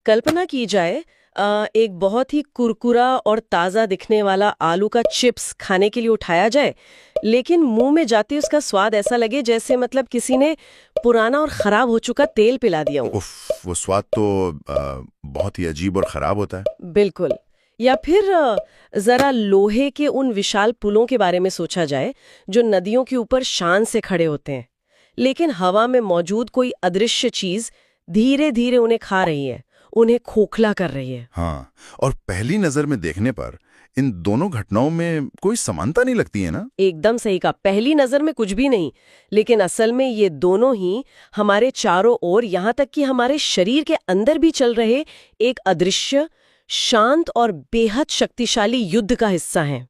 कल्पना की जाए एक बहुत ही कुरकुरा और ताज़ा दिखने वाला आलू का चिप्स खाने के लिए उठाया जाए, लेकिन मुंह में जाते ही उसका स्वाद ऐसा लगे जैसे मतलब किसी ने पुराना और खराब हो चुका तेल पिला दिया हो। उफ, वो स्वाद तो बहुत ही अजीब और खराब होता है। बिल्कुल। या फिर जरा लोहे के उन विशाल पुलों के बारे में सोचा जाए जो नदियों के ऊपर शान से खड़े होते हैं, लेकिन हवा में मौजूद कोई अदृश्य चीज धीरे धीरे उन्हें खा रही है, उन्हें खोखला कर रही है। हाँ, और पहली नजर में देखने पर इन दोनों घटनाओं में कोई समानता नहीं लगती है ना। एकदम सही कहा, पहली नजर में कुछ भी नहीं, लेकिन असल में ये दोनों ही हमारे चारों ओर, यहाँ तक कि हमारे शरीर के अंदर भी चल रहे एक अदृश्य, शांत और बेहद शक्तिशाली युद्ध का हिस्सा हैं।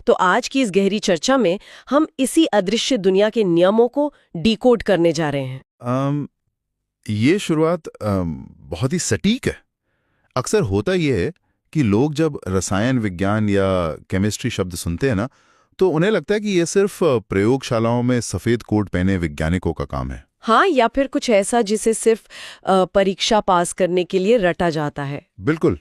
तो आज की इस गहरी चर्चा में हम इसी अदृश्य दुनिया के नियमों को डिकोड करने जा रहे हैं। ये शुरुआत बहुत ही सटीक है। अक्सर होता ये है कि लोग जब रसायन विज्ञान या केमिस्ट्री शब्द सुनते हैं ना, तो उन्हें लगता है कि ये सिर्फ प्रयोगशालाओं में सफेद कोट पहने वैज्ञानिकों का काम है। हाँ, या फिर कुछ ऐसा जिसे सिर्फ परीक्षा पास करने के लिए रटा जाता है। बिल्कुल।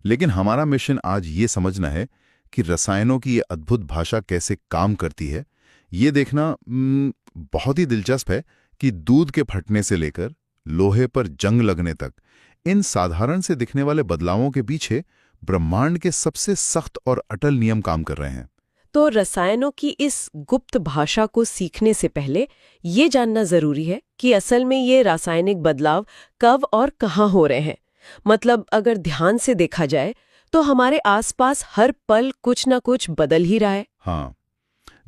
लेकिन हमारा मिशन आज ये समझना है कि रसायनों की ये अद्भुत भाषा कैसे काम करती है। ये देखना बहुत ही दिलचस्प है कि दूध के फटने से लेकर लोहे पर जंग लगने तक इन साधारण से दिखने वाले बदलावों के पीछे ब्रह्मांड के सबसे सख्त और अटल नियम काम कर रहे हैं। तो रसायनों की इस गुप्त भाषा को सीखने से पहले ये जानना जरूरी है कि असल में ये रासायनिक बदलाव कब और कहाँ हो रहे हैं। मतलब अगर ध्यान से देखा जाए तो हमारे आसपास हर पल कुछ ना कुछ बदल ही रहा है। हाँ,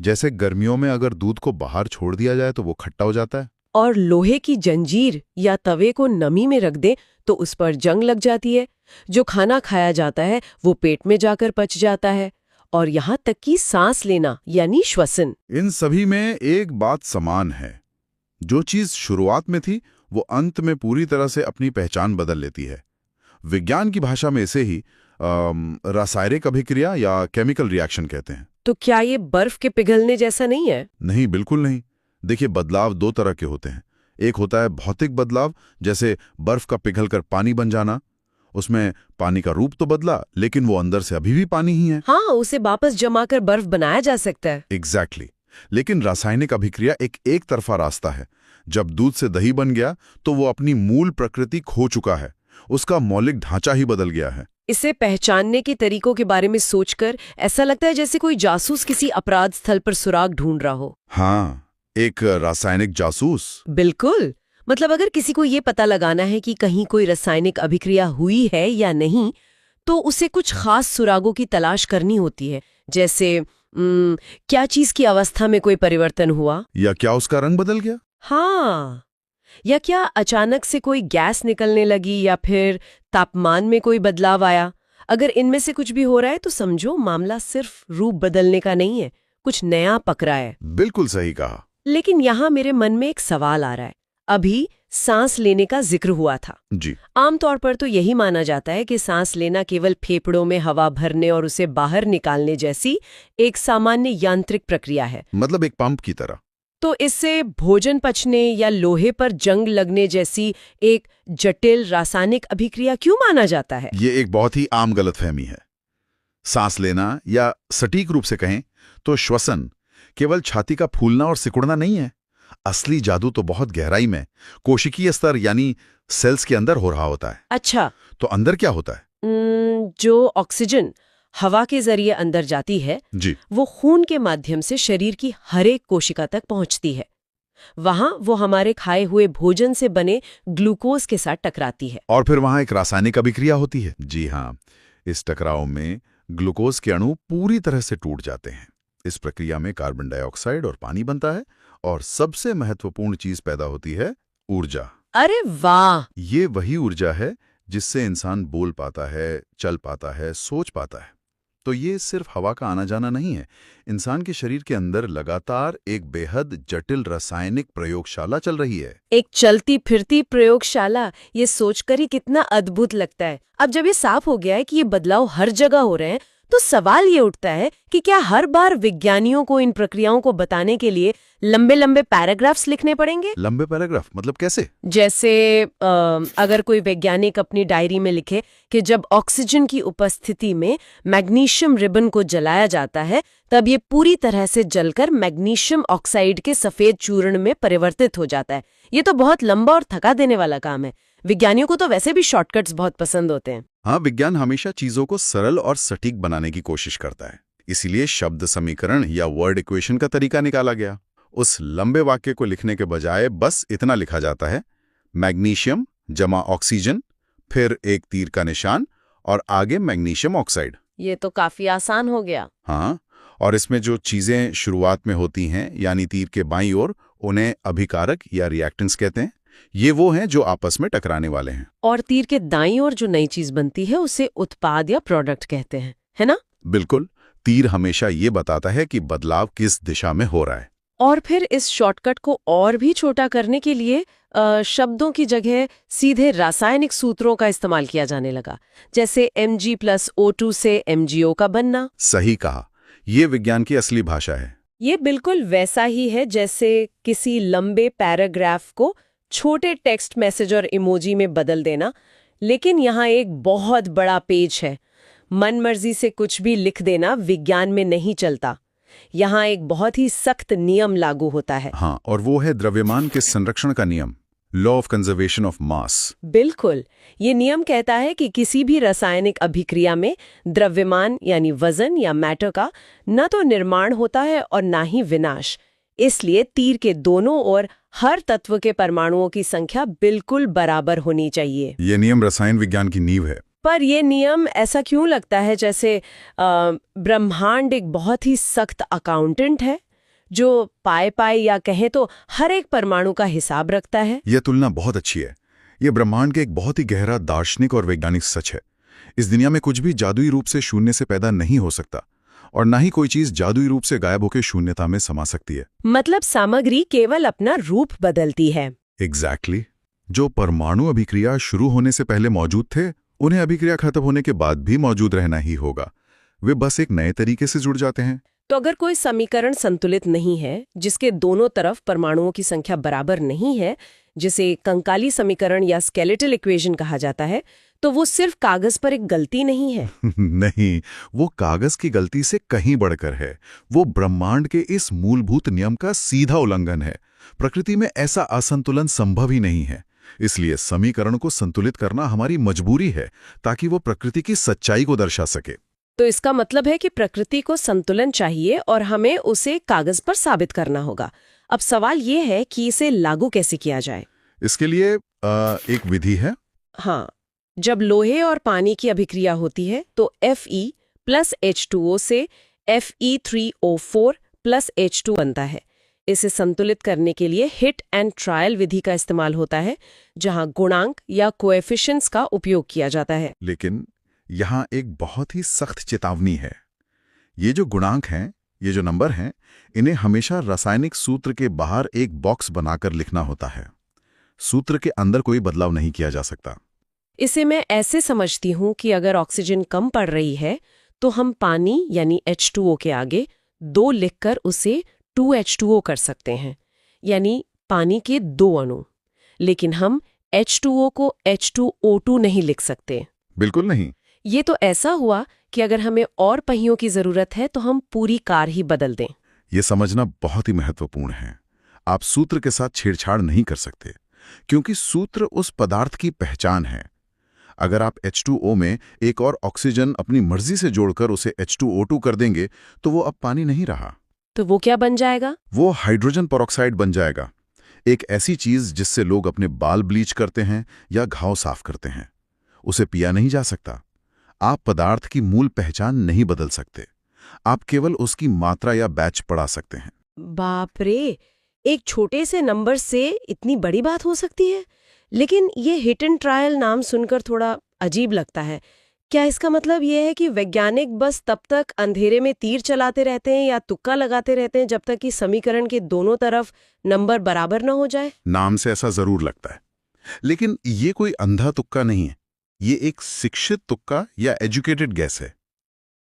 जैसे गर्मियों में अगर दूध को बाहर छोड़ दिया जाए तो वो खट्टा हो जाता है, और लोहे की जंजीर या तवे को नमी में रख दे तो उस पर जंग लग जाती है। जो खाना खाया जाता है वो पेट में जाकर पच जाता है, और यहाँ तक कि सांस लेना यानी श्वसन। इन सभी में एक बात समान है। जो चीज शुरुआत में थी वो अंत में पूरी तरह से अपनी पहचान बदल लेती है। विज्ञान की भाषा में इसे ही रासायनिक अभिक्रिया या केमिकल रिएक्शन कहते हैं। तो क्या ये बर्फ के पिघलने जैसा नहीं है? नहीं, बिल्कुल नहीं। देखिए, बदलाव दो तरह के होते हैं। एक होता है भौतिक बदलाव, जैसे बर्फ का पिघलकर पानी बन जाना। उसमें पानी का रूप तो बदला, लेकिन वो अंदर से अभी भी पानी ही है। हाँ, उसे वापस जमाकर बर्फ बनाया जा सकता है। एग्जैक्टली। लेकिन रासायनिक अभिक्रिया एक तरफा रास्ता है। जब दूध से दही बन गया तो वो अपनी मूल प्रकृति खो चुका है, उसका मौलिक ढांचा ही बदल गया है। इसे पहचानने के तरीकों के बारे में सोचकर ऐसा लगता है जैसे कोई जासूस किसी अपराध स्थल पर सुराग ढूंढ रहा हो। हाँ, एक रासायनिक जासूस। बिल्कुल। मतलब अगर किसी को ये पता लगाना है कि कहीं कोई रासायनिक अभिक्रिया हुई है या नहीं, तो उसे कुछ खास सुरागों की तलाश करनी होती है। जैसे क्या चीज की अवस्था में कोई परिवर्तन हुआ, या क्या उसका रंग बदल गया। हाँ, या क्या अचानक से कोई गैस निकलने लगी, या फिर तापमान में कोई बदलाव आया। अगर इनमें से कुछ भी हो रहा है तो समझो मामला सिर्फ रूप बदलने का नहीं है, कुछ नया पकड़ा है। बिल्कुल सही कहा। लेकिन यहाँ मेरे मन में एक सवाल आ रहा है। अभी सांस लेने का जिक्र हुआ था जी। आमतौर पर तो यही माना जाता है कि सांस लेना केवल फेफड़ों में हवा भरने और उसे बाहर निकालने जैसी एक सामान्य यांत्रिक प्रक्रिया है, मतलब एक पंप की तरह। तो इससे भोजन पचने या लोहे पर जंग लगने जैसी एक जटिल रासायनिक अभिक्रिया क्यों माना जाता है? ये एक बहुत ही आम गलतफहमी है। सांस लेना, या सटीक रूप से कहें तो श्वसन, केवल छाती का फूलना और सिकुड़ना नहीं है। असली जादू तो बहुत गहराई में, कोशिकीय स्तर यानी सेल्स के अंदर हो रहा होता है। अच्छा, तो अंदर क्या होता है? जो ऑक्सीजन हवा के जरिए अंदर जाती है जी। वो खून के माध्यम से शरीर की हर एक कोशिका तक पहुंचती है। वहां वो हमारे खाए हुए भोजन से बने ग्लूकोज के साथ टकराती है। और फिर वहां एक रासायनिक अभिक्रिया होती है। जी हाँ, इस टकराव में ग्लूकोज के अणु पूरी तरह से टूट जाते हैं। इस प्रक्रिया में कार्बन डाइऑक्साइड और पानी बनता है, और सबसे महत्वपूर्ण चीज पैदा होती है, ऊर्जा। अरे वाह! ये वही ऊर्जा है जिससे इंसान बोल पाता है, चल पाता है, सोच पाता है। तो ये सिर्फ हवा का आना जाना नहीं है। इंसान के शरीर के अंदर लगातार एक बेहद जटिल रासायनिक प्रयोगशाला चल रही है। एक चलती फिरती प्रयोगशाला, ये सोचकर ही कितना अद्भुत लगता है। अब जब ये साफ हो गया है कि ये बदलाव हर जगह हो रहे हैं, तो सवाल ये उठता है कि क्या हर बार विज्ञानियों को इन प्रक्रियाओं को बताने के लिए लंबे लंबे पैराग्राफ्स लिखने पड़ेंगे? लंबे पैराग्राफ मतलब कैसे? जैसे अगर कोई वैज्ञानिक अपनी डायरी में लिखे कि जब ऑक्सीजन की उपस्थिति में मैग्नीशियम रिबन को जलाया जाता है तब ये पूरी तरह से जलकर मैग्नीशियम ऑक्साइड के सफेद चूर्ण में परिवर्तित हो जाता है। ये तो बहुत लंबा और थका देने वाला काम है। विज्ञानियों को तो वैसे भी शॉर्टकट्स बहुत पसंद होते हैं। हाँ, विज्ञान हमेशा चीजों को सरल और सटीक बनाने की कोशिश करता है। इसीलिए शब्द समीकरण या वर्ड इक्वेशन का तरीका निकाला गया। उस लंबे वाक्य को लिखने के बजाय बस इतना लिखा जाता है, मैग्नीशियम जमा ऑक्सीजन, फिर एक तीर का निशान और आगे मैग्नीशियम ऑक्साइड। ये तो काफी आसान हो गया। हाँ, और इसमें जो चीजें शुरुआत में होती हैं यानी तीर के बाईं ओर, उन्हें अभिकारक या रिएक्टेंट्स कहते हैं। ये वो हैं जो आपस में टकराने वाले हैं। और तीर के दाईं ओर जो नई चीज बनती है उसे उत्पाद या प्रोडक्ट कहते हैं, है ना? बिल्कुल। तीर हमेशा ये बताता है कि बदलाव किस दिशा में हो रहा है। और फिर इस शॉर्टकट को और भी छोटा करने के लिए शब्दों की जगह सीधे रासायनिक सूत्रों का इस्तेमाल किया जाने लगा, जैसे Mg+O2 से MgO का बनना। सही कहा, ये विज्ञान की असली भाषा है। ये बिल्कुल वैसा ही है जैसे किसी लंबे पैराग्राफ को छोटे टेक्स्ट मैसेज और इमोजी में बदल देना, लेकिन यहाँ एक बहुत बड़ा पेज है। मनमर्जी से कुछ भी लिख देना विज्ञान में नहीं चलता। यहाँ एक बहुत ही सख्त नियम लागू होता है। हाँ, और वो है द्रव्यमान के संरक्षण का नियम, law of conservation of mass. बिल्कुल। ये नियम कहता है कि किसी भी रासायनिक अभिक्रिया में द्रव्यमान यानी वजन या मैटर का न तो निर्माण होता है और ना ही विनाश। इसलिए तीर के दोनों ओर हर तत्व के परमाणुओं की संख्या बिल्कुल बराबर होनी चाहिए। ये नियम रसायन विज्ञान की नींव है। पर यह नियम ऐसा क्यों लगता है जैसे ब्रह्मांड एक बहुत ही सख्त अकाउंटेंट है जो पाए या कहें तो हर एक परमाणु का हिसाब रखता है? यह तुलना बहुत अच्छी है। यह ब्रह्मांड के एक बहुत ही गहरा दार्शनिक और वैज्ञानिक सच है। इस दुनिया में कुछ भी जादुई रूप से शून्य से पैदा नहीं हो सकता और ना ही कोई चीज जादुई रूप से गायब होकर शून्यता में समा सकती है। मतलब सामग्री केवल अपना रूप बदलती है। एग्जैक्टली। जो परमाणु अभिक्रिया शुरू होने से पहले मौजूद थे, उन्हें अभिक्रिया खत्म होने के बाद भी मौजूद रहना ही होगा। वे बस एक नए तरीके से जुड़ जाते हैं। तो अगर कोई समीकरण संतुलित नहीं है, जिसके दोनों तरफ परमाणुओं की संख्या बराबर नहीं है, जिसे कंकाली समीकरण या स्केलेटल इक्वेशन कहा जाता है, तो वो सिर्फ कागज पर एक गलती नहीं है। नहीं, वो कागज की गलती से कहीं बढ़कर है। वो ब्रह्मांड के इस मूलभूत नियम का सीधा उल्लंघन है। प्रकृति में ऐसा असंतुलन संभव ही नहीं है। इसलिए समीकरण को संतुलित करना हमारी मजबूरी है, ताकि वो प्रकृति की सच्चाई को दर्शा सके। तो इसका मतलब है कि प्रकृति को संतुलन चाहिए और हमें उसे कागज पर साबित करना होगा। अब सवाल ये है कि इसे लागू कैसे किया जाए। इसके लिए एक विधि है। हाँ, जब लोहे और पानी की अभिक्रिया होती है तो Fe+H2O से Fe3O4+H2 बनता है। इसे संतुलित करने के लिए हिट एंड ट्रायल विधि का इस्तेमाल होता है, जहां गुणांक या कोएफिशिएंट्स का उपयोग किया जाता है। लेकिन यहाँ एक बहुत ही सख्त चेतावनी है। ये जो गुणांक हैं, ये जो नंबर हैं, इन्हें हमेशा रासायनिक सूत्र के बाहर एक बॉक्स बनाकर लिखना होता है। सूत्र के अंदर कोई बदलाव नहीं किया जा सकता। इसे मैं ऐसे समझती हूँ कि अगर ऑक्सीजन कम पड़ रही है तो हम पानी यानी H2O के आगे 2 लिखकर उसे 2H2O कर सकते हैं, यानी पानी के 2 अणु। लेकिन हम H2O को H2O2 नहीं लिख सकते। बिल्कुल नहीं। ये तो ऐसा हुआ कि अगर हमें और पहियों की जरूरत है तो हम पूरी कार ही बदल दें। ये समझना बहुत ही महत्वपूर्ण है। आप सूत्र के साथ छेड़छाड़ नहीं कर सकते, क्योंकि सूत्र उस पदार्थ की पहचान है। अगर आप H2O में एक और ऑक्सीजन अपनी मर्जी से जोड़कर उसे H2O2 कर देंगे तो वो अब पानी नहीं रहा। तो वो क्या बन जाएगा? वो हाइड्रोजन पेरोक्साइड बन जाएगा। एक ऐसी चीज जिससे लोग अपने बाल ब्लीच करते हैं या घाव साफ करते हैं। उसे पिया नहीं जा सकता। आप पदार्थ की मूल पहचान नहीं बदल सकते। आप केवल उसकी मात्रा या बैच पढ़ा सकते हैं। बाप रे, एक छोटे से नंबर से इतनी बड़ी बात हो सकती है। लेकिन ये हिट एंड ट्रायल नाम सुनकर थोड़ा अजीब लगता है। क्या इसका मतलब ये है कि वैज्ञानिक बस तब तक अंधेरे में तीर चलाते रहते हैं या तुक्का लगाते रहते हैं जब तक कि समीकरण के दोनों तरफ नंबर बराबर न हो जाए? नाम से ऐसा जरूर लगता है, लेकिन ये कोई अंधा तुक्का नहीं है। ये एक शिक्षित तुक्का या एजुकेटेड गैस है।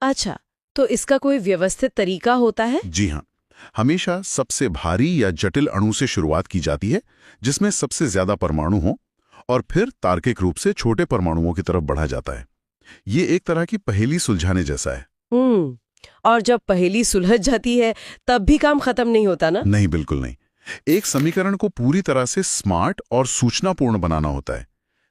अच्छा, तो इसका कोई व्यवस्थित तरीका होता है? जी हाँ, हमेशा सबसे भारी या जटिल अणु से शुरुआत की जाती है, जिसमें सबसे ज्यादा परमाणु हो, और फिर तार्किक रूप से छोटे परमाणुओं की तरफ बढ़ा जाता है। ये एक तरह की पहेली सुलझाने जैसा है। और जब पहेली सुलझ जाती है तब भी काम खत्म नहीं होता ना? नहीं, बिल्कुल नहीं। एक समीकरण को पूरी तरह से स्मार्ट और सूचनापूर्ण बनाना होता है।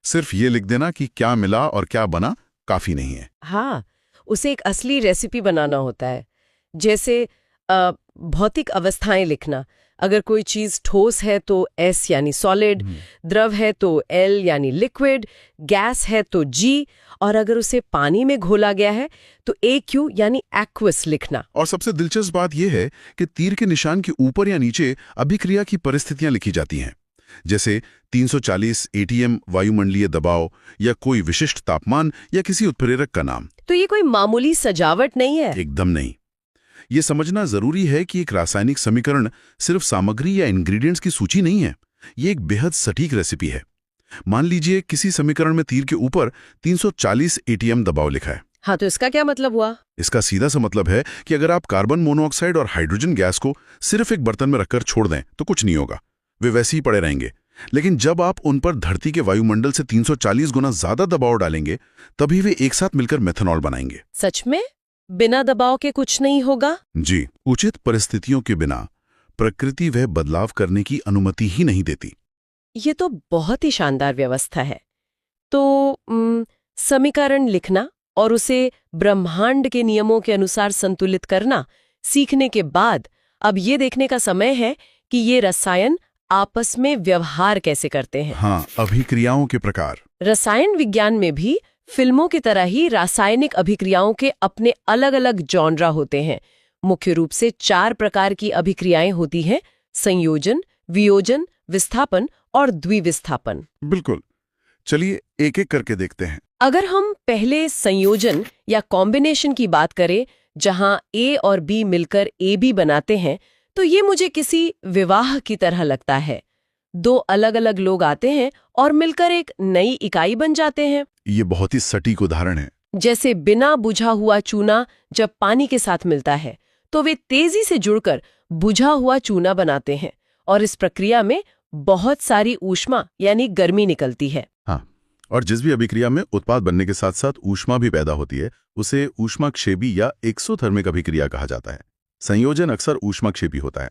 सिर्फ ये लिख देना कि क्या मिला और क्या बना काफी नहीं है। हाँ, उसे एक असली रेसिपी बनाना होता है। जैसे भौतिक अवस्थाएं लिखना। अगर कोई चीज ठोस है तो S यानी सॉलिड, द्रव है तो L यानी लिक्विड, गैस है तो G, और अगर उसे पानी में घोला गया है तो AQ यानी एक्वस लिखना। और सबसे दिलचस्प बात यह है कि तीर के निशान के ऊपर या नीचे अभिक्रिया की परिस्थितियां लिखी जाती हैं, जैसे 340 ATM वायुमंडलीय दबाव या कोई विशिष्ट तापमान या किसी उत्प्रेरक का नाम। तो ये कोई मामूली सजावट नहीं है? एकदम नहीं। ये समझना जरूरी है कि एक रासायनिक समीकरण सिर्फ सामग्री या इंग्रेडिएंट्स की सूची नहीं है, ये एक बेहद सटीक रेसिपी है। मान लीजिए किसी समीकरण में तीर के ऊपर 340 ATM दबाव लिखा है। हाँ, तो इसका क्या मतलब हुआ? इसका सीधा सा मतलब है कि अगर आप कार्बन मोनोऑक्साइड और हाइड्रोजन गैस को सिर्फ एक बर्तन में रखकर छोड़ दें तो कुछ नहीं होगा, वे वैसे ही पड़े रहेंगे। लेकिन जब आप उन पर धरती के वायुमंडल से 340 गुना ज्यादा दबाव डालेंगे, तभी वे एक साथ मिलकर मेथनॉल बनाएंगे। सच में? बिना दबाव के कुछ नहीं होगा? जी, उचित परिस्थितियों के बिना प्रकृति वह बदलाव करने की अनुमति ही नहीं देती। ये तो बहुत ही शानदार व्यवस्था है। तो समीकरण लिखना और उसे ब्रह्मांड के नियमों के अनुसार संतुलित करना सीखने के बाद अब ये देखने का समय है कि ये रसायन आपस में व्यवहार कैसे करते हैं। हाँ, अभिक्रियाओं के प्रकार। रसायन विज्ञान में भी फिल्मों की तरह ही रासायनिक अभिक्रियाओं के अपने अलग अलग जॉनरा होते हैं। मुख्य रूप से 4 प्रकार की अभिक्रियाएं होती हैं: संयोजन, वियोजन, विस्थापन और द्विविस्थापन। बिल्कुल, चलिए एक एक करके देखते हैं। अगर हम पहले संयोजन या कॉम्बिनेशन की बात करें, जहां A और B मिलकर AB बनाते हैं, तो ये मुझे किसी विवाह की तरह लगता है। 2 अलग अलग लोग आते हैं और मिलकर एक नई इकाई बन जाते हैं। ये बहुत ही सटीक उदाहरण है। जैसे बिना बुझा हुआ चूना जब पानी के साथ मिलता है तो वे तेजी से जुड़कर बुझा हुआ चूना बनाते हैं, और इस प्रक्रिया में बहुत सारी ऊष्मा यानी गर्मी निकलती है। हाँ, और जिस भी अभिक्रिया में उत्पाद बनने के साथ साथ ऊष्मा भी पैदा होती है, उसे ऊष्माक्षेपी या एक्सोथर्मिक अभिक्रिया कहा जाता है। संयोजन अक्सर ऊष्माक्षेपी होता है।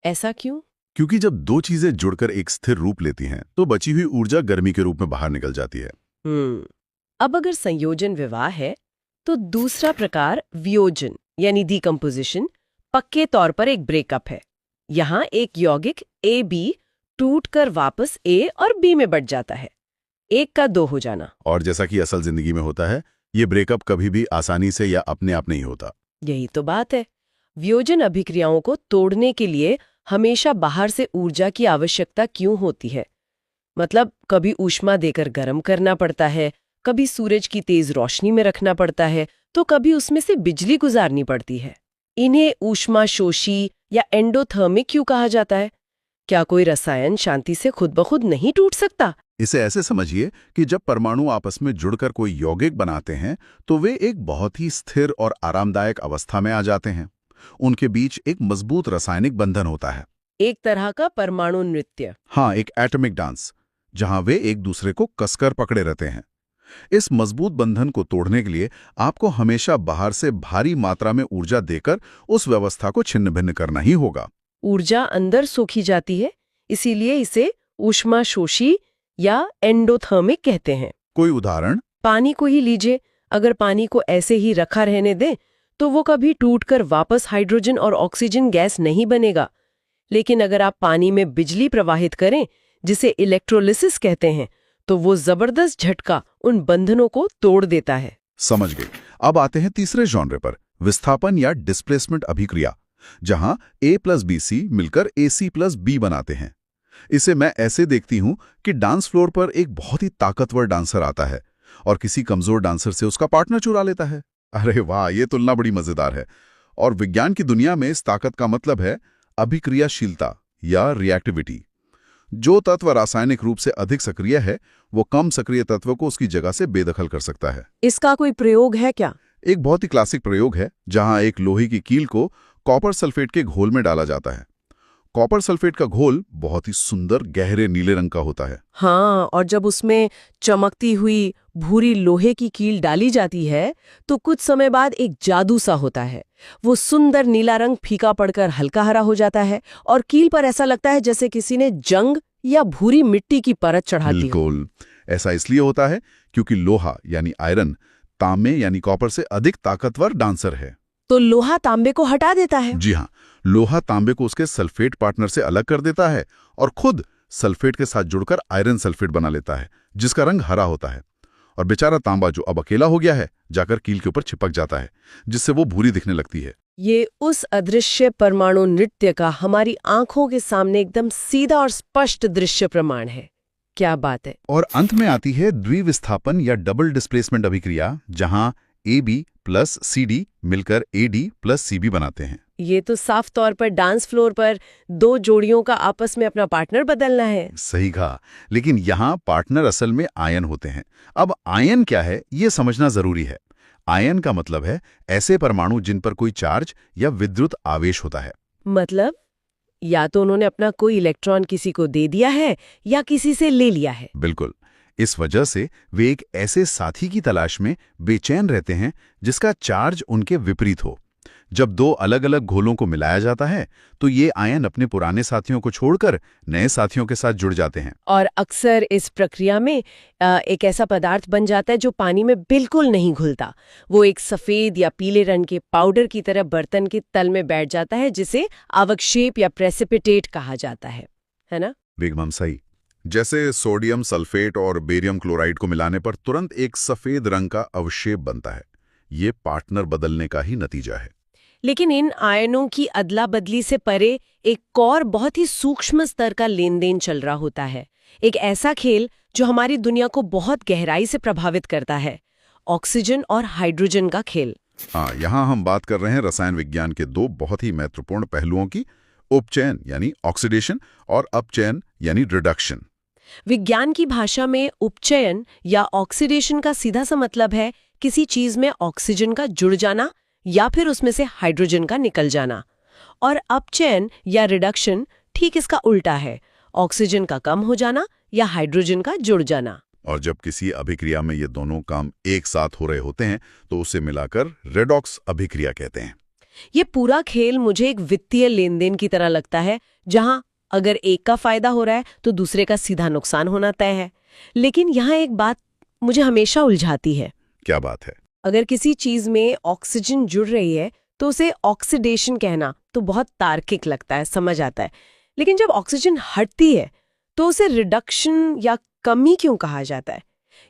ऐसा क्यों? क्योंकि जब 2 चीजें जुड़कर एक स्थिर रूप लेती हैं, तो बची हुई ऊर्जा गर्मी के रूप में बाहर निकल जाती है। अब अगर संयोजन विवाह है, तो दूसरा प्रकार वियोजन यानी डिकम्पोजिशन पक्के तौर पर एक ब्रेकअप है। यहाँ एक यौगिक AB टूटकर वापस A और B में बढ़ जाता है, 1 का 2 हो जाना। और जैसा कि असल जिंदगी में होता है, ये ब्रेकअप कभी भी आसानी से या अपने आप नहीं होता। यही तो बात है। वियोजन अभिक्रियाओं को तोड़ने के लिए हमेशा बाहर से ऊर्जा की आवश्यकता क्यों होती है? मतलब कभी ऊष्मा देकर गर्म करना पड़ता है, कभी सूरज की तेज रोशनी में रखना पड़ता है, तो कभी उसमें से बिजली गुजारनी पड़ती है। इन्हें ऊष्माशोषी या एंडोथर्मिक क्यों कहा जाता है? क्या कोई रसायन शांति से खुद ब खुद नहीं टूट सकता? इसे ऐसे समझिए कि जब परमाणु आपस में जुड़कर कोई यौगिक बनाते हैं, तो वे एक बहुत ही स्थिर और आरामदायक अवस्था में आ जाते हैं। उनके बीच एक मजबूत रासायनिक बंधन होता है, एक तरह का परमाणु नृत्य। हाँ, एक एटॉमिक डांस, जहां वे एक दूसरे को कसकर पकड़े रहते हैं। इस मजबूत बंधन को तोड़ने के लिए आपको हमेशा बाहर से भारी मात्रा में ऊर्जा देकर उस व्यवस्था को छिन्न-भिन्न करना ही होगा। ऊर्जा अंदर सोखी जाती है, इसीलिए इसे ऊष्माशोषी या एंडोथर्मिक कहते हैं। कोई उदाहरण? पानी को ही लीजिए। अगर पानी को ऐसे ही रखा रहने दें तो वो कभी टूटकर वापस हाइड्रोजन और ऑक्सीजन गैस नहीं बनेगा। लेकिन अगर आप पानी में बिजली प्रवाहित करें, जिसे इलेक्ट्रोलिसिस कहते हैं, तो वो जबरदस्त झटका उन बंधनों को तोड़ देता है। समझ गए। अब आते हैं तीसरे जॉनरे पर, विस्थापन या डिस्प्लेसमेंट अभिक्रिया, जहां A+BC मिलकर AC+B बनाते हैं। इसे मैं ऐसे देखती हूं कि डांस फ्लोर पर एक बहुत ही ताकतवर डांसर आता है और किसी कमजोर डांसर से उसका पार्टनर चुरा लेता है। अरे वाह, ये तुलना बड़ी मजेदार है। और विज्ञान की दुनिया में इस ताकत का मतलब है अभिक्रियाशीलता या रिएक्टिविटी। जो तत्व रासायनिक रूप से अधिक सक्रिय है, वो कम सक्रिय तत्व को उसकी जगह से बेदखल कर सकता है। इसका कोई प्रयोग है क्या? एक बहुत ही क्लासिक प्रयोग है जहां एक लोहे की कील को कॉपर सल्फेट के घोल में डाला जाता है। कॉपर सल्फेट का घोल बहुत ही सुंदर गहरे नीले रंग का होता है। हाँ, और जब उसमें चमकती हुई भूरी लोहे की कील डाली जाती है तो कुछ समय बाद एक जादू सा होता है। वो सुंदर नीला रंग फीका पड़कर हल्का हरा हो जाता है और कील पर ऐसा लगता है जैसे किसी ने जंग या भूरी मिट्टी की परत चढ़ा दी हो। बिल्कुल, ऐसा इसलिए होता है क्योंकि लोहा यानी आयरन तांबे यानी कॉपर से अधिक ताकतवर डांसर है। तो लोहा तांबे को हटा देता है। जी हाँ, लोहा तांबे को उसके सल्फेट पार्टनर से अलग कर देता है और खुद सल्फेट के साथ जुड़कर आयरन सल्फेट बना लेता है, जिसका रंग हरा होता है। और बेचारा तांबा जो अब अकेला हो गया है जाकर कील के ऊपर चिपक जाता है, जिससे वो भूरी दिखने लगती है। ये उस अदृश्य परमाणु नृत्य का हमारी आंखों के सामने एकदम सीधा और स्पष्ट दृश्य प्रमाण है। क्या बात है। और अंत में आती है द्विविस्थापन या डबल डिस्प्लेसमेंट अभिक्रिया, जहां AB प्लस CD मिलकर AD प्लस CB बनाते हैं। ये तो साफ तौर पर डांस फ्लोर पर दो जोड़ियों का आपस में अपना पार्टनर बदलना है। सही कहा, लेकिन यहाँ पार्टनर असल में आयन होते हैं। अब आयन क्या है ये समझना जरूरी है। आयन का मतलब है ऐसे परमाणु जिन पर कोई चार्ज या विद्युत आवेश होता है। मतलब या तो उन्होंने अपना कोई इलेक्ट्रॉन किसी को दे दिया है या किसी से ले लिया है। बिल्कुल, इस वजह से वे एक ऐसे साथी की तलाश में बेचैन रहते हैं जिसका चार्ज उनके विपरीत हो। जब दो अलग अलग घोलों को मिलाया जाता है तो ये आयन अपने पुराने साथियों को छोड़कर नए साथियों के साथ जुड़ जाते हैं। और अक्सर इस प्रक्रिया में एक ऐसा पदार्थ बन जाता है जो पानी में बिल्कुल नहीं घुलता। वो एक सफेद या पीले रंग के पाउडर की तरह बर्तन के तल में बैठ जाता है, जिसे अवक्षेप या प्रेसिपिटेट कहा जाता है ना? एकदम सही। जैसे सोडियम सल्फेट और बेरियम क्लोराइड को मिलाने पर तुरंत एक सफेद रंग का अवक्षेप बनता है। ये पार्टनर बदलने का ही नतीजा है। लेकिन इन आयनों की अदला बदली से परे एक और बहुत ही सूक्ष्म स्तर का लेन देन चल रहा होता है। एक ऐसा खेल जो हमारी दुनिया को बहुत गहराई से प्रभावित करता है, ऑक्सीजन और हाइड्रोजन का खेल। हाँ, यहाँ हम बात कर रहे हैं रसायन विज्ञान के दो बहुत ही महत्वपूर्ण पहलुओं की, उपचयन यानी ऑक्सीडेशन और अपचयन यानी रिडक्शन। विज्ञान की भाषा में उपचयन या ऑक्सीडेशन का सीधा सा मतलब है किसी चीज में ऑक्सीजन का जुड़ जाना या फिर उसमें से हाइड्रोजन का निकल जाना। और अपचयन या रिडक्शन ठीक इसका उल्टा है, ऑक्सीजन का कम हो जाना या हाइड्रोजन का जुड़ जाना। और जब किसी अभिक्रिया में ये दोनों काम एक साथ हो रहे होते हैं तो उसे मिलाकर रेडॉक्स अभिक्रिया कहते हैं। ये पूरा खेल मुझे एक वित्तीय लेन देन की तरह लगता है, जहां अगर एक का फायदा हो रहा है तो दूसरे का सीधा नुकसान होना तय है। लेकिन यहाँ एक बात मुझे हमेशा उलझाती है। क्या बात है? अगर किसी चीज में ऑक्सीजन जुड़ रही है तो उसे ऑक्सीडेशन कहना तो बहुत तार्किक लगता है, समझ आता है। लेकिन जब ऑक्सीजन हटती है तो उसे रिडक्शन या कमी क्यों कहा जाता है?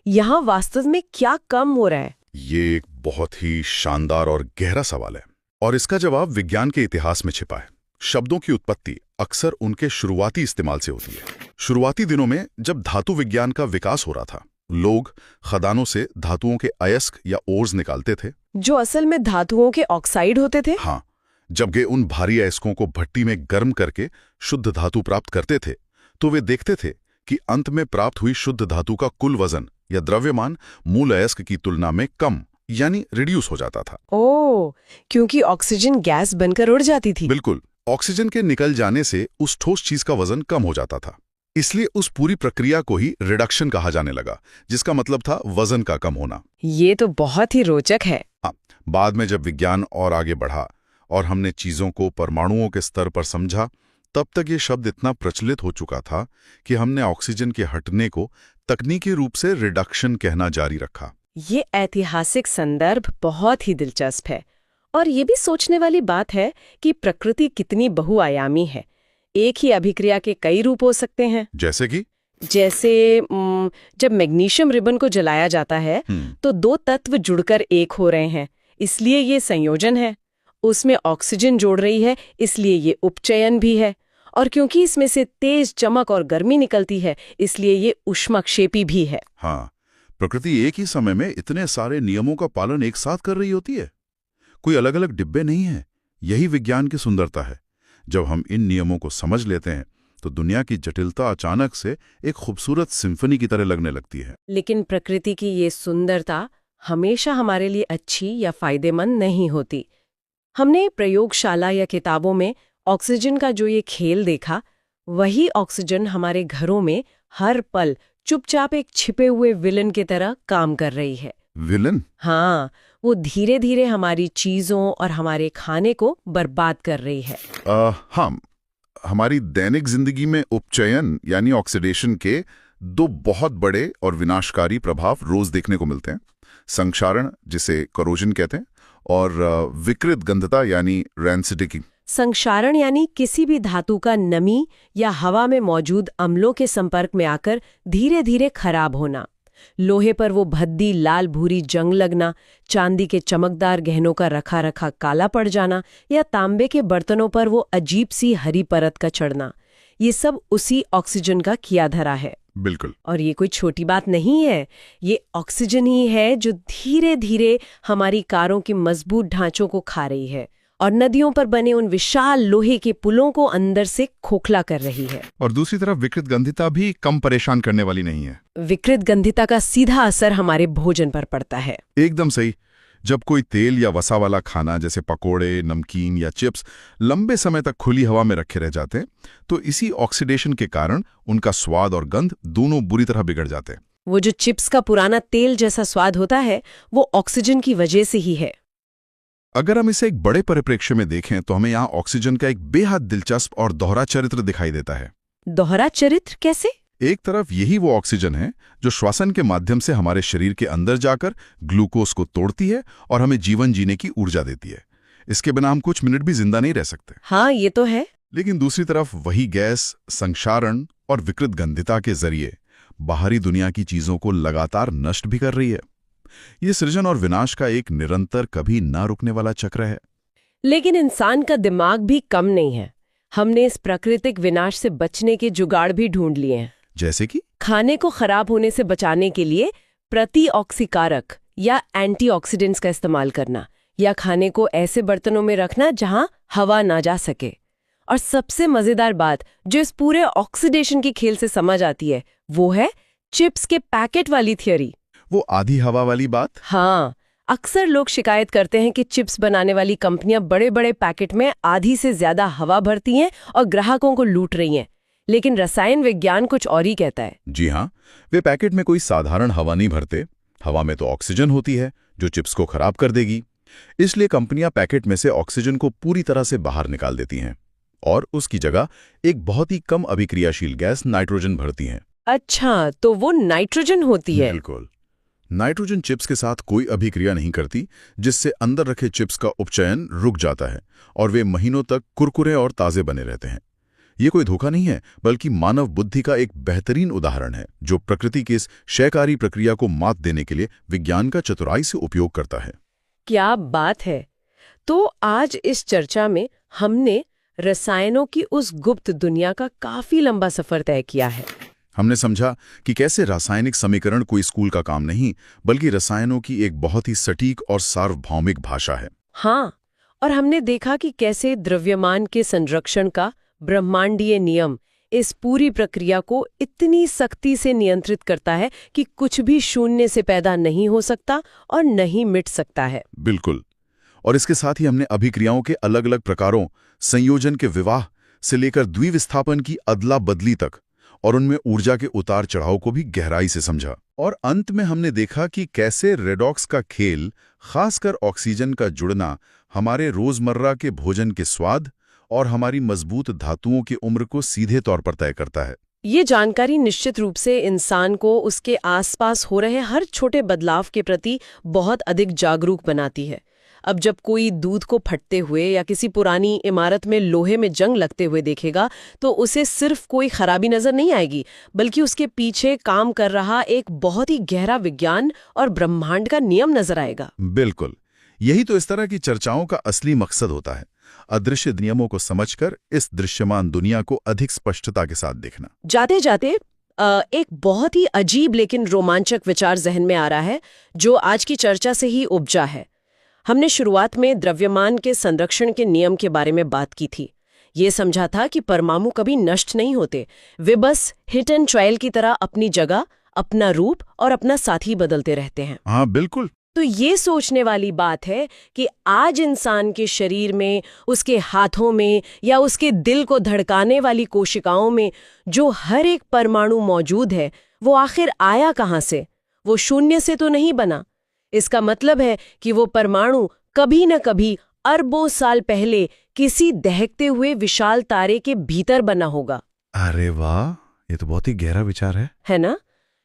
यहाँ वास्तव में क्या कम हो रहा है? ये एक बहुत ही शानदार और गहरा सवाल है और इसका जवाब विज्ञान के इतिहास में छिपा है। शब्दों की उत्पत्ति अक्सर उनके शुरुआती इस्तेमाल से होती है। शुरुआती दिनों में जब धातु विज्ञान का विकास हो रहा था, लोग खदानों से धातुओं के अयस्क या ओर्स निकालते थे, जो असल में धातुओं के ऑक्साइड होते थे। हाँ, जब वे उन भारी अयस्कों को भट्टी में गर्म करके शुद्ध धातु प्राप्त करते थे तो वे देखते थे कि अंत में प्राप्त हुई शुद्ध धातु का कुल वजन या द्रव्यमान मूल अयस्क की तुलना में कम यानी रिड्यूस हो जाता था। ओह, क्योंकि ऑक्सीजन गैस बनकर उड़ जाती थी। बिल्कुल, ऑक्सीजन के निकल जाने से उस ठोस चीज का वजन कम हो जाता था। इसलिए उस पूरी प्रक्रिया को ही रिडक्शन कहा जाने लगा, जिसका मतलब था वजन का कम होना। ये तो बहुत ही रोचक है। बाद में जब विज्ञान और आगे बढ़ा और हमने चीजों को परमाणुओं के स्तर पर समझा, तब तक ये शब्द इतना प्रचलित हो चुका था कि हमने ऑक्सीजन के हटने को तकनीकी रूप से रिडक्शन कहना जारी रखा। ये ऐतिहासिक संदर्भ बहुत ही दिलचस्प है और ये भी सोचने वाली बात है कि प्रकृति कितनी बहुआयामी है। एक ही अभिक्रिया के कई रूप हो सकते हैं। जैसे जब मैग्नीशियम रिबन को जलाया जाता है तो दो तत्व जुड़कर एक हो रहे हैं, इसलिए ये संयोजन है। उसमें ऑक्सीजन जोड़ रही है, इसलिए ये उपचयन भी है। और क्योंकि इसमें से तेज चमक और गर्मी निकलती है, इसलिए ये ऊष्माक्षेपी भी है। हाँ, प्रकृति एक ही समय में इतने सारे नियमों का पालन एक साथ कर रही होती है। कोई अलग अलग डिब्बे नहीं है। यही विज्ञान की सुंदरता है। जब हम इन नियमों को समझ लेते हैं तो दुनिया की जटिलता अचानक से एक खूबसूरत सिम्फनी की तरह लगने लगती है। लेकिन प्रकृति की ये सुंदरता हमेशा हमारे लिए अच्छी या फायदेमंद नहीं होती। हमने प्रयोगशाला या किताबों में ऑक्सीजन का जो ये खेल देखा, वही ऑक्सीजन हमारे घरों में हर पल चुपचाप एक छिपे हुए विलन की तरह काम कर रही है। विलन? हाँ, वो धीरे धीरे हमारी चीजों और हमारे खाने को बर्बाद कर रही है। हाँ, हमारी दैनिक जिंदगी में उपचयन यानी ऑक्सीडेशन के दो बहुत बड़े और विनाशकारी प्रभाव रोज देखने को मिलते हैं। संक्षारण, जिसे करोजन कहते हैं, और विकृत गंधता यानी रैंसिडिटी। संक्षारण यानी किसी भी धातु का नमी या हवा में मौजूद अम्लों के संपर्क में आकर धीरे धीरे खराब होना। लोहे पर वो भद्दी लाल भूरी जंग लगना, चांदी के चमकदार गहनों का रखा रखा काला पड़ जाना, या तांबे के बर्तनों पर वो अजीब सी हरी परत का चढ़ना, ये सब उसी ऑक्सीजन का किया धरा है। बिल्कुल। और ये कोई छोटी बात नहीं है, ये ऑक्सीजन ही है जो धीरे धीरे हमारी कारों की मजबूत ढांचों को खा रही है और नदियों पर बने उन विशाल लोहे के पुलों को अंदर से खोखला कर रही है। और दूसरी तरफ विकृत गंधिता भी कम परेशान करने वाली नहीं है। विकृत गंधिता का सीधा असर हमारे भोजन पर पड़ता है। एकदम सही। जब कोई तेल या वसा वाला खाना जैसे पकोड़े, नमकीन या चिप्स लंबे समय तक खुली हवा में रखे रह जाते हैं, तो इसी ऑक्सीडेशन के कारण उनका स्वाद और गंध दोनों बुरी तरह बिगड़ जाते हैं। वो जो चिप्स का पुराना तेल जैसा स्वाद होता है, वो ऑक्सीजन की वजह से ही है। अगर हम इसे एक बड़े परिप्रेक्ष्य में देखें तो हमें यहाँ ऑक्सीजन का एक बेहद दिलचस्प और दोहरा चरित्र दिखाई देता है। दोहरा चरित्र कैसे? एक तरफ यही वो ऑक्सीजन है जो श्वसन के माध्यम से हमारे शरीर के अंदर जाकर ग्लूकोज को तोड़ती है और हमें जीवन जीने की ऊर्जा देती है। इसके बिना हम कुछ मिनट भी जिंदा नहीं रह सकते। हाँ, ये तो है। लेकिन दूसरी तरफ वही गैस संक्षारण और विकृत गंधिता के जरिए बाहरी दुनिया की चीजों को लगातार नष्ट भी कर रही है। ये सृजन और विनाश का एक निरंतर, कभी ना रुकने वाला चक्र है। लेकिन इंसान का दिमाग भी कम नहीं है। हमने इस प्राकृतिक विनाश से बचने के जुगाड़ भी ढूंढ लिए हैं। जैसे कि खाने को खराब होने से बचाने के लिए प्रतिऑक्सीकारक या एंटीऑक्सीडेंट्स का इस्तेमाल करना, या खाने को ऐसे बर्तनों में रखना जहां हवा ना जा सके। और सबसे मजेदार बात जो इस पूरे ऑक्सीडेशन के खेल से समझ आती है, वो है चिप्स के पैकेट वाली थियरी। वो आधी हवा वाली बात? हाँ, अक्सर लोग शिकायत करते हैं कि चिप्स बनाने वाली कंपनियां बड़े बड़े पैकेट में आधी से ज्यादा हवा भरती हैं और ग्राहकों को लूट रही हैं। लेकिन रसायन विज्ञान कुछ और ही कहता है। जी हाँ, वे पैकेट में कोई साधारण हवा नहीं भरते। हवा में तो ऑक्सीजन होती है जो चिप्स को खराब कर देगी। इसलिए कंपनियां पैकेट में से ऑक्सीजन को पूरी तरह से बाहर निकाल देती हैं और उसकी जगह एक बहुत ही कम अभिक्रियाशील गैस नाइट्रोजन भरती हैं। अच्छा, तो वो नाइट्रोजन होती है? बिल्कुल। नाइट्रोजन चिप्स के साथ कोई अभिक्रिया नहीं करती, जिससे अंदर रखे चिप्स का उपचयन रुक जाता है और वे महीनों तक कुरकुरे और ताजे बने रहते हैं। ये कोई धोखा नहीं है, बल्कि मानव बुद्धि का एक बेहतरीन उदाहरण है जो प्रकृति की इस क्षयकारी प्रक्रिया को मात देने के लिए विज्ञान का चतुराई से उपयोग करता है। क्या बात है। तो आज इस चर्चा में हमने रसायनों की उस गुप्त दुनिया का काफी लंबा सफर तय किया है। हमने समझा कि कैसे रासायनिक समीकरण कोई स्कूल का काम नहीं, बल्कि रसायनों की एक बहुत ही सटीक और सार्वभौमिक भाषा है। हाँ, और हमने देखा कि कैसे द्रव्यमान के संरक्षण का ब्रह्मांडीय नियम इस पूरी प्रक्रिया को इतनी सख्ती से नियंत्रित करता है कि कुछ भी शून्य से पैदा नहीं हो सकता और नहीं मिट सकता है। बिल्कुल। और इसके साथ ही हमने अभिक्रियाओं के अलग अलग प्रकारों, संयोजन के विवाह से लेकर द्विविस्थापन की अदला बदली तक और उनमें ऊर्जा के उतार चढ़ाव को भी गहराई से समझा। और अंत में हमने देखा कि कैसे रेडॉक्स का खेल, खासकर ऑक्सीजन का जुड़ना, हमारे रोजमर्रा के भोजन के स्वाद और हमारी मजबूत धातुओं की उम्र को सीधे तौर पर तय करता है। ये जानकारी निश्चित रूप से इंसान को उसके आसपास हो रहे हर छोटे बदलाव के प्रति बहुत अधिक जागरूक बनाती है। अब जब कोई दूध को फटते हुए या किसी पुरानी इमारत में लोहे में जंग लगते हुए देखेगा, तो उसे सिर्फ कोई खराबी नजर नहीं आएगी, बल्कि उसके पीछे काम कर रहा एक बहुत ही गहरा विज्ञान और ब्रह्मांड का नियम नजर आएगा। बिल्कुल। यही तो इस तरह की चर्चाओं का असली मकसद होता है, अदृश्य नियमों को समझकर इस दृश्यमान दुनिया को अधिक स्पष्टता के साथ देखना। जाते जाते एक बहुत ही अजीब लेकिन रोमांचक विचार जहन में आ रहा है, जो आज की चर्चा से ही उपजा है। हमने शुरुआत में द्रव्यमान के संरक्षण के नियम के बारे में बात की थी। ये समझा था कि परमाणु कभी नष्ट नहीं होते, वे बस हिट एंड ट्रायल की तरह अपनी जगह, अपना रूप और अपना साथी बदलते रहते हैं। हाँ बिल्कुल। तो ये सोचने वाली बात है कि आज इंसान के शरीर में, उसके हाथों में या उसके दिल को धड़काने वाली कोशिकाओं में जो हर एक परमाणु मौजूद है, वो आखिर आया कहाँ से? वो शून्य से तो नहीं बना। इसका मतलब है कि वो परमाणु कभी न कभी अरबों साल पहले किसी दहकते हुए विशाल तारे के भीतर बना होगा। अरे वाह, ये तो बहुत ही गहरा विचार है ना?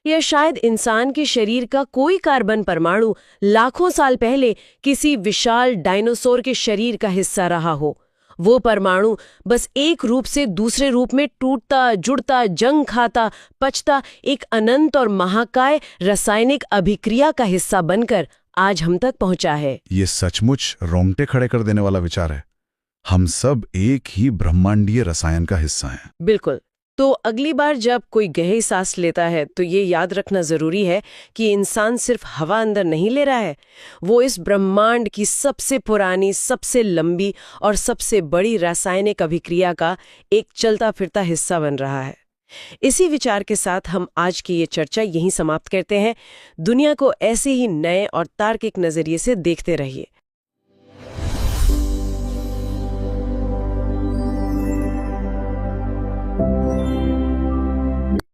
या शायद इंसान के शरीर का कोई कार्बन परमाणु लाखों साल पहले किसी विशाल डायनासोर के शरीर का हिस्सा रहा हो। वो परमाणु बस एक रूप से दूसरे रूप में टूटता, जुड़ता, जंग खाता, पचता एक अनंत और महाकाय रासायनिक अभिक्रिया का हिस्सा बनकर आज हम तक पहुंचा है। ये सचमुच रोंगटे खड़े कर देने वाला विचार है। हम सब एक ही ब्रह्मांडीय रसायन का हिस्सा हैं। बिल्कुल। तो अगली बार जब कोई गहरी सांस लेता है तो ये याद रखना जरूरी है कि इंसान सिर्फ हवा अंदर नहीं ले रहा है, वो इस ब्रह्मांड की सबसे पुरानी, सबसे लंबी और सबसे बड़ी रासायनिक अभिक्रिया का एक चलता फिरता हिस्सा बन रहा है। इसी विचार के साथ हम आज की ये चर्चा यहीं समाप्त करते हैं। दुनिया को ऐसे ही नए और तार्किक नजरिए से देखते रहिए।